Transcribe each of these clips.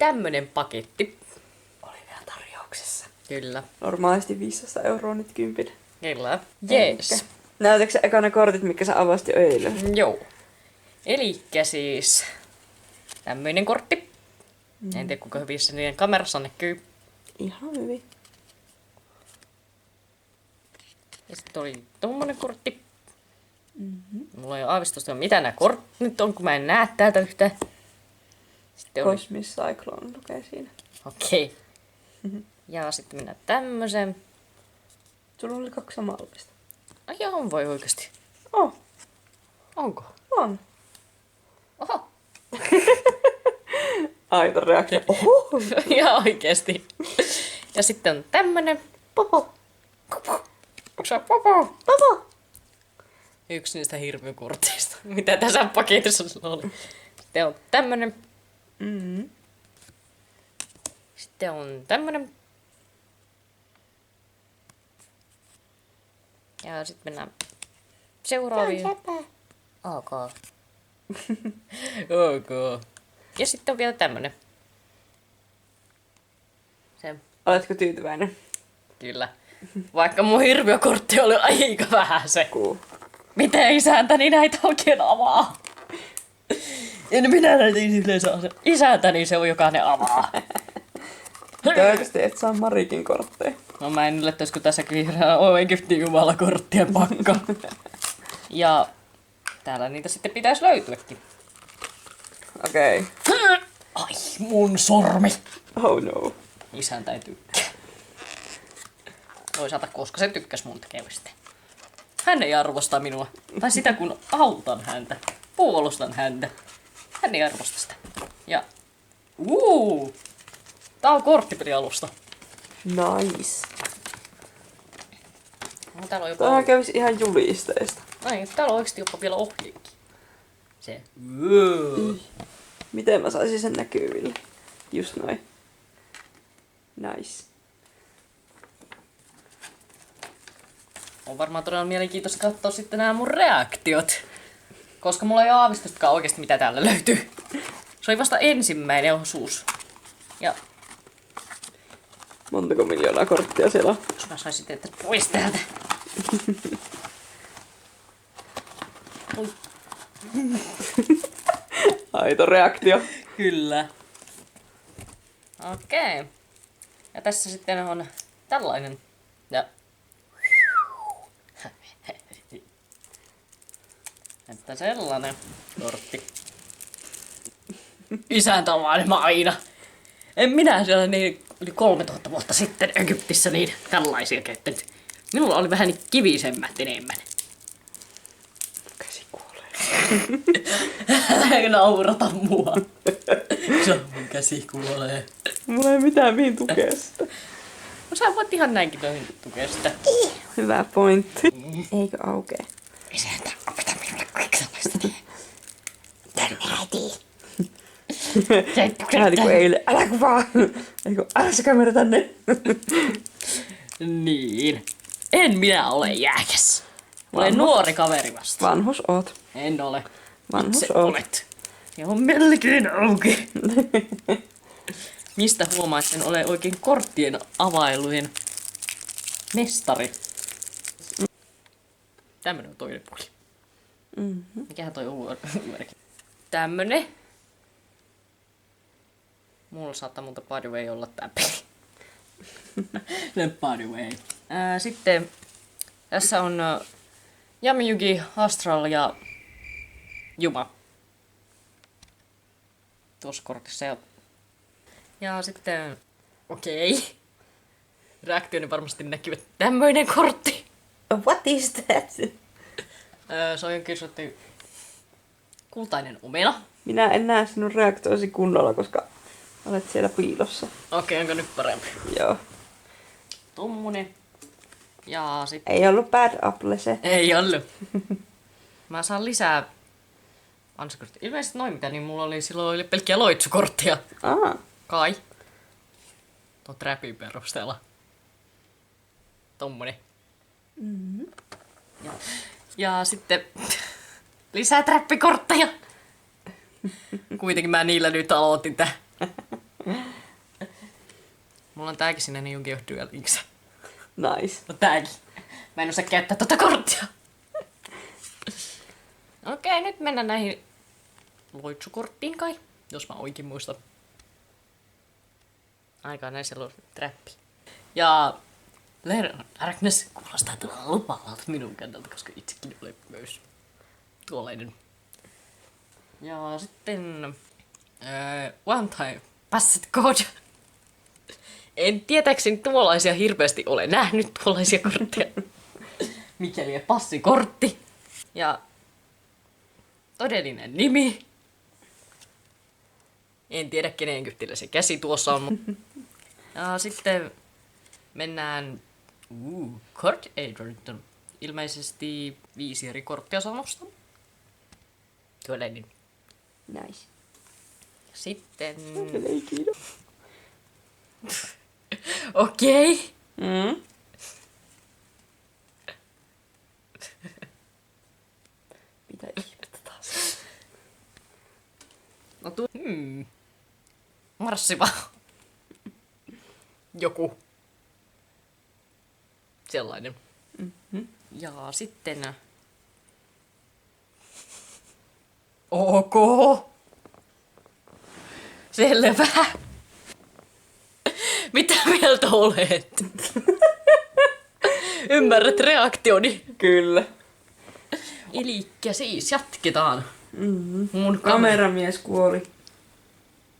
tämmönen paketti. Oli vielä tarjouksessa. Kyllä. Normaalisti 500 euroa nyt 10. Kyllä. Jees. Näytätkö sä ekana kortit, mitkä sä avasit jo eilen? Joo. Elikkä siis tämmöinen kortti. En tiedä kuinka hyvin se niiden kamerassa näkyy. Ihan hyvin. Ja sitten oli tommonen kortti. Mulla ei ole aavistusta, mitä nämä kortit nyt on, kun mä en näe täältä yhtään. Sitten oli... Cosmic Cyclone lukee siinä. Okei. Ja sitten mennään tämmösen. Sulla oli 2 samanlaista. Ai joo, voi oikeesti. Oh, Onko? on. Oho. Aito reaktio. Oho. Ihan oikeesti. Ja sitten on tämmönen. Popo. Onko se popo? Popo. Yksi niistä hirviökorteista, mitä tässä paketissa oli. Sitten on tämmönen. Sitten on tämmönen. Ja sitten mennään seuraaviin. Ok. Ok. Ja sitten on vielä tämmönen. Se, Oletko tyytyväinen? kyllä. Vaikka mun hirviökortti oli aika vähän se. Miten isäntäni näitä oikein avaa? En minä näitä yleensä ase. Isäntäni se on, joka ne avaa. Toivottavasti et saa Marikin kortteja. No mä en yllättäisi, kun tässä kirjaa on Egyptin jumalakorttien pakka. Ja täällä niitä sitten pitäisi löytyäkin. Okei. Ai, mun sormi. Oh no. Isäntä ei tykkää. Toisaalta, koska se tykkäs mun tekemistä. Hän ei arvosta minua. Tai sitä, kun autan häntä. Puolustan häntä. Hän ei arvosta sitä. Ja... Tää on korttipelialusta. Nice. No, täällä on jopa... Tämä kävisi ihan julisteista. Ai, täällä on oikeesti jopa vielä ohjeekin. Se... Miten mä saisin sen näkyville? Just noin. Nice. On varmaan todella mielenkiintoista katsoa sitten nämä mun reaktiot. Koska mulla ei ole aavistustakaan oikeesti mitä täällä löytyy. Se oli vasta ensimmäinen osuus. Ja Montako miljoonaa korttia siellä on? jos mä saisin teitä pois täältä. Oi, Aito reaktio. kyllä. Okei. Ja tässä sitten on tällainen. Ja... Että sellainen kortti. Isäntälainen aina. En minä siellä niin yli 3000 vuotta sitten Egyptissä niin tällaisia käyttänyt. Minulla oli vähän niin kivisemmät enemmän. Käsi kuolee. Älä naurata mua. Se mun käsi kuolee. Mulla ei mitään mihin tukea sitä. No sä voit ihan näinkin noihin tukea sitä. Hyvä pointti. Eikö aukee? Isäntä, opeta minulle kaikenlaista. Tänne äiti. Vähän niinku eilen. Älä kuvaa! Eikö, älä se kamera tänne! Niin. En minä ole jääkäs. Olen nuori kaveri vasta. Vanhus oot. En ole. Vanhus Itse oot. olet. Ja on melkein auki. Mistä huomaa, että en ole oikein korttien availujen mestari. Tämmönen on toinen puoli. Mikähän toi on merkki? Tämmönen. Mulla saattaa muuta by the way olla tää peli. By the way. Sitten tässä on Yami-Yugi, Astral ja Juma. Tuossa kortissa. Ja sitten... Okei. Reaktioni varmasti näkyvät tämmöinen kortti. What is that? Se on jonkin sortti kultainen omena. Minä en näe sinun reaktioisi kunnolla, koska olet siellä piilossa. Okei, onko nyt parempi? Joo. Tommonen. Ja sitten... Ei ollut bad apple se. Ei ollut. Mä saan lisää ansikorttia. Ilmeisesti noin mitä, niin mulla oli silloin oli pelkkiä loitsukorttia. Kai. Tuon trapin perusteella. Tommonen. Ja sitten lisää trappikortteja. Kuitenkin mä niillä nyt aloitin tää. mulla on tääkin sinne niin Yu-Gi-Oh! Duel Links. Nice. No tääkin. Mä en osaa käyttää tota korttia. Okei, nyt mennään näihin loitsukorttiin kai, jos mä oikein muistan. Aikaa näissä on trappi. Ja Darkness kuulostaa todella lupaavalta minun kannalta, koska itsekin olen myös tuollainen. Ja sitten One Time Passed Code. En tietääkseni tuollaisia hirveästi ole nähnyt tuollaisia kortteja. Mikäli passikortti. Ja todellinen nimi. En tiedä kenen kyttillä se käsi tuossa on. Ja sitten mennään Card Agent. Ilmeisesti 5 eri korttia sanosta. Todellinen. Nice. Sitten... Ei kiinni. Okei. Mitä ihmettä taas? No Marssiva. Joku. Sellainen. Ja sitten... Ok. Selvä. Mitä mieltä olet? Ymmärrät reaktioni? Kyllä. Elikkä siis jatketaan. Mun Kameramies kuoli.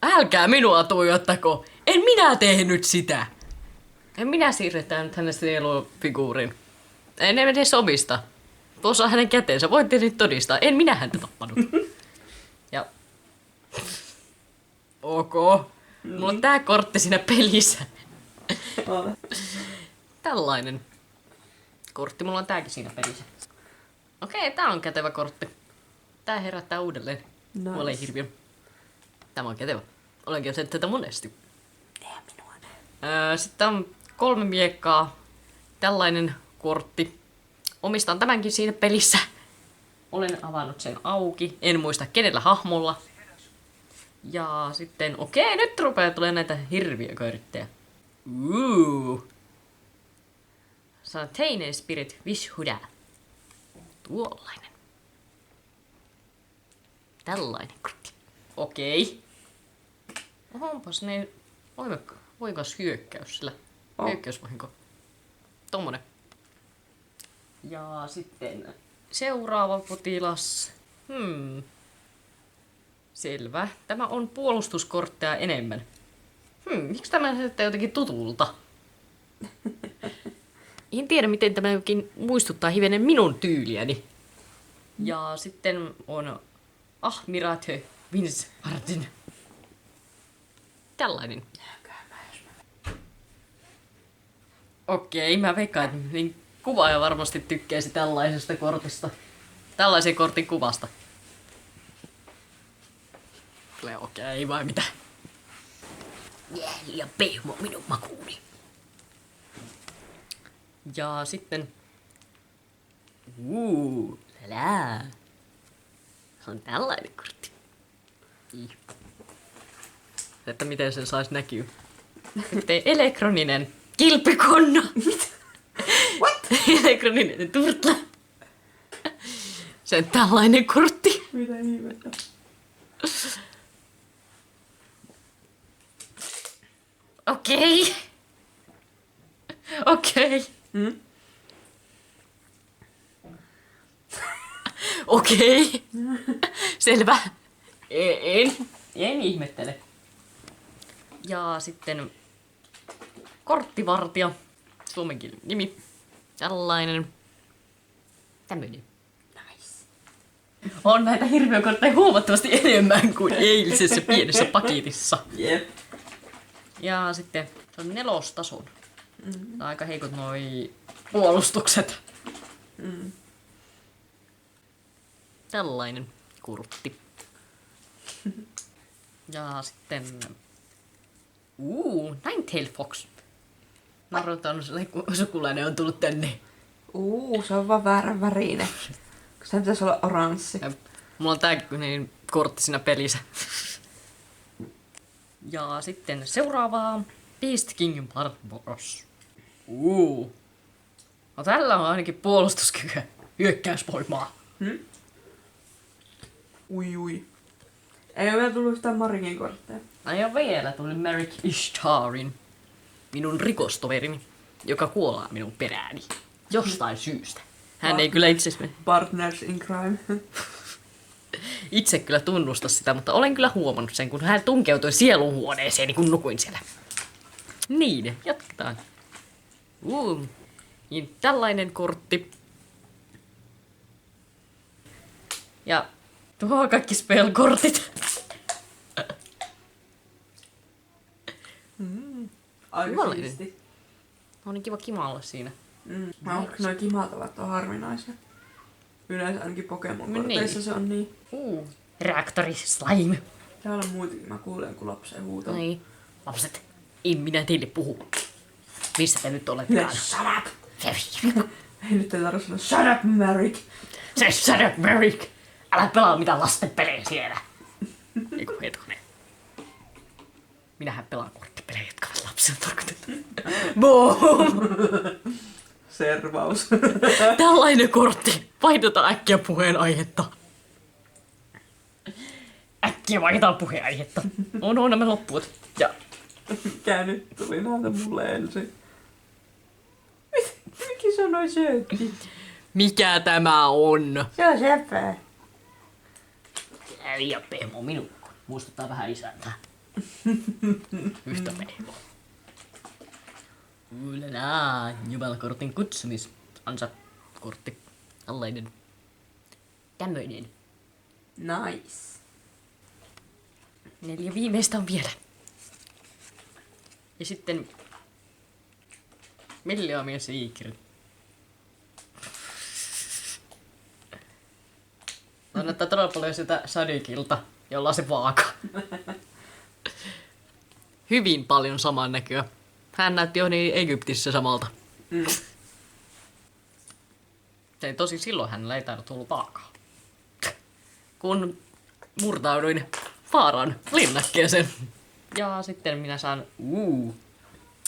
Älkää minua tuijottako. En minä tehnyt sitä. En minä siirretään nyt hänestä sielufiguurin. En edes omista. Tuossa on hänen käteensä. Voitte nyt todistaa. En minä häntä tappanut. Ja... Ok. Mulla on tää kortti siinä pelissä. Tällainen kortti. Mulla on tääkin siinä pelissä. Okei, tää on kätevä kortti. Tää herättää uudelleen. Nice. Olen hirviön. Tämä on kätevä. Olenkin jo sen tätä monesti. Sitten on 3 miekkaa. Tällainen kortti. Omistan tämänkin siinä pelissä. Olen avannut sen auki. En muista kenellä hahmolla. Ja sitten, okei, nyt rupeaa tulee näitä hirviökortteja. Santainen Spirit Vishuda. Tuollainen. Tällainen kortti. Okei. Onpas ne voimas hyökkäys sillä. Hyökkäysvahinko. Tommonen. Ja sitten seuraava potilas. Selvä. Tämä on puolustuskortteja enemmän. Miksi tämä näyttää jotenkin tutulta? En tiedä, miten tämä jokin muistuttaa hivenen minun tyyliäni. Ja sitten on Ahmirate Vince Martin. Tällainen. Okei, mä veikkaan, että niin kuvaaja varmasti tykkäisi tällaisesta kortista. Tällaisen kortin kuvasta. Tulee okei vai mitä? Liian pehmo minun makuuni. Ja sitten... lälää. Se on tällainen kortti. Että miten sen sais näkyä. Nyt elektroninen kilpikonna. What? Elektroninen turtla. Se on tällainen kortti. Mitä ihmettä? Okei. Okei. Okei. Selvä. En ihmettele. Ja sitten korttivartija. Suomenkielinen nimi. Tällainen. Tämmöinen. Nice. On näitä hirviökortteja huomattavasti enemmän kuin eilisessä pienessä paketissa. Jep. Ja sitten se on 4. tason. Aika heikot noi puolustukset. Tällainen kurtti. Ja sitten... Ninetail Fox. Mä arvotan, että sukulainen on tullut tänne. Se on vaan väärän värinen. Se pitäisi olla oranssi. Ja mulla on tääkin niin kortti siinä pelissä. Ja sitten seuraavaa Beast King Barbaros. No tällä on ainakin puolustuskykyä. Hyökkäysvoimaa. Ui. Ei ole vielä tullut yhtään Marikin kortteja. Ai jo vielä tuli Merrick Ishtarin. Minun rikostoverini, joka kuolaa minun perääni. Jostain syystä. Hän ei kyllä Partners in crime. itse kyllä tunnusta sitä, mutta olen kyllä huomannut sen, kun hän tunkeutui sielunhuoneeseen, kun nukuin siellä. Niin, jatketaan. Niin tällainen kortti. Ja tuo kaikki spell-kortit. Aika siisti. On niin kiva kimalla siinä. Noi kimatavat on harvinaisia. Yleensä ainakin Pokemon-korteissa se on niin. Reaktori slime. Täällä on muitakin, mä kuulen kun lapsen huutaa. Niin. Lapset, en minä teille puhu. Missä te nyt oletkaan? Shut up! Ei nyt ei tarvitse sanoa shut up, Merrick! Se shut up, Merrick! Älä pelaa mitään lasten pelejä siellä. Eiku hetkonen. Minähän pelaan korttipelejä, jotka ovat lapsille tarkoitettu. Boom! Servaus. Tällainen kortti. Vaihdetaan äkkiä puheenaihetta. Äkkiä vaihdetaan puheenaihetta. On nämä loppuut. Ja Mikä nyt tuli näitä mulle ensin? Mikä sanoi söötti? mikä tämä on? Se on sepä. Liian pehmo minun. Muistuttaa vähän isäntää. Yhtä pehmo. Ulala, jumalkortin kutsumis. Ansa kortti. Allainen. Tämmöinen. Nice. 4 viimeistä on vielä. Ja sitten Milliamia Secret. No näyttää todella paljon sitä Sadikilta, jolla on se vaaka. Hyvin paljon saman näköä. Hän näytti jo niin Egyptissä samalta. Se tosi silloin hänellä ei tainnut tullut vaakaa. Kun murtauduin Faaran linnakkeeseen. Ja sitten minä saan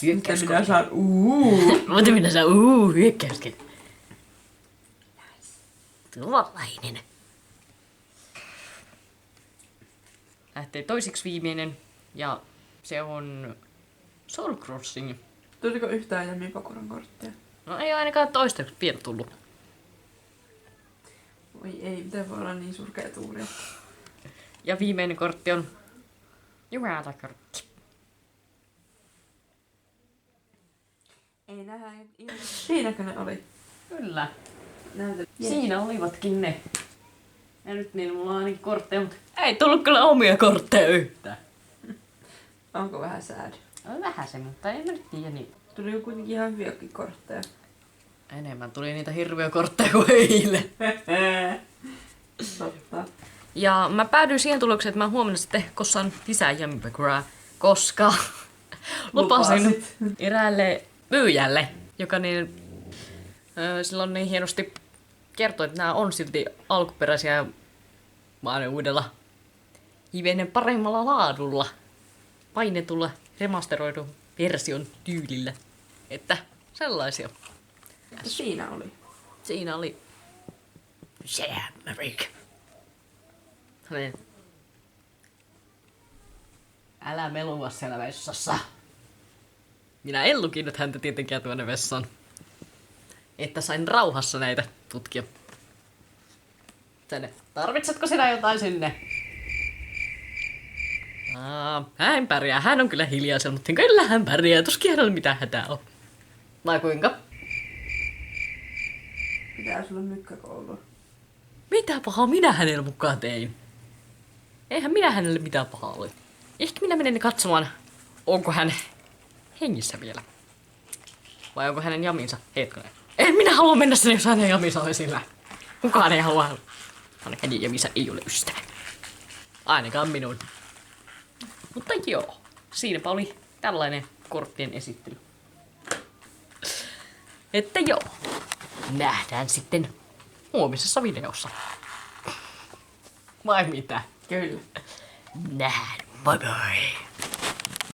Mitä minä saan Mutta minä saan hyökkäyskin. Tuollainen. Lähtee toiseksi viimeinen. Ja se on Soul Crossing. Tuliko yhtään Jami Pakuran korttia? No ei ainakaan toistaiseksi vielä tullut. Oi ei, miten voi olla niin surkea tuuri. Ja viimeinen kortti on Jumalakortti. Ei nähdä. Siinäkö ne oli? Kyllä. Näytä. Siinä olivatkin ne. Ja nyt niin mulla on ainakin kortteja, mutta ei tullut kyllä omia kortteja yhtään. Onko vähän sad? On vähän se, mutta en mä nyt tiedä niin. Tuli jo kuitenkin ihan hyviäkin kortteja. Enemmän tuli niitä hirviä kortteja kuin eilen. Totta. Ja mä päädyin siihen tulokseen, että mä huomenna sitten kosaan lisää Yummy Bakeraa, koska lupasin eräälle myyjälle, joka niin, silloin niin hienosti kertoi, että nämä on silti alkuperäisiä vaan uudella hivenen paremmalla laadulla, painetulla remasteroidun version tyylillä. Että sellaisia. Siinä oli. Siinä oli Merrick. Älä melua siellä vessassa. Minä en lukinut häntä tietenkään tuonne vessaan. Että sain rauhassa näitä tutkia. Tänne. Tarvitsetko sinä jotain sinne? Hän pärjää. Hän on kyllä hiljaisella, mutta kyllä hän pärjää. Tuskin hänellä mitään hätää on. Vai kuinka? Pitää sulla mykkäkoulua. Mitä pahaa minä hänellä mukaan tein? Eihän minä hänelle mitään pahaa ole. Ehkä minä menen katsomaan, onko hän hengissä vielä. Vai onko hänen jaminsa hetkonen. En minä halua mennä sinne, jos hänen jaminsa on sillä. Kukaan ei halua. Hänen jaminsa ei ole ystävä. Ainakaan minun. Mutta joo, siinäpä oli tällainen korttien esittely. Että joo, nähdään sitten huomisessa videossa. Vai mitä? Kyllä. Nähdään, bye bye.